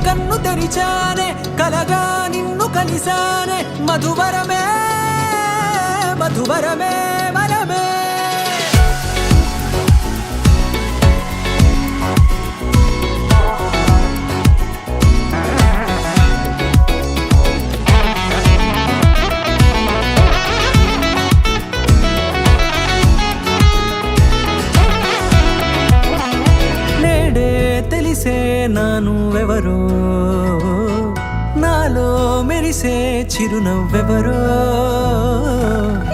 కన్ను తెరిచానే కలగా నిన్ను కలిసానే మధువరమే మధువరమే వరమే నేడే తెలిసే నానువెవరో నాలో మెరిసే చిరునవ్వెవరో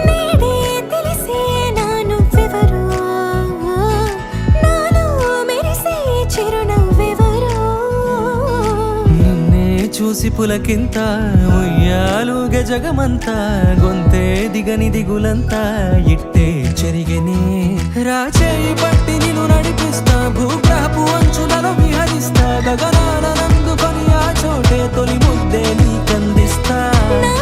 నేడే తెలిసే నానువెవరో నాలో మెరిసే చిరునవ్వెవరో నిన్నే చూసి పులకింత ఉయ్యాలుగ జగమంతా గొంతే దిగని దిగులంతా ఇట్టే చెరిగెనే రాచేయి పట్టి నిన్ను నడిపిస్తా భూగ్రహపు అంచులలో విహరిస్తా గగనానందుకొని ఆ చోటే తొలి ముద్దే నీకందిస్తా నా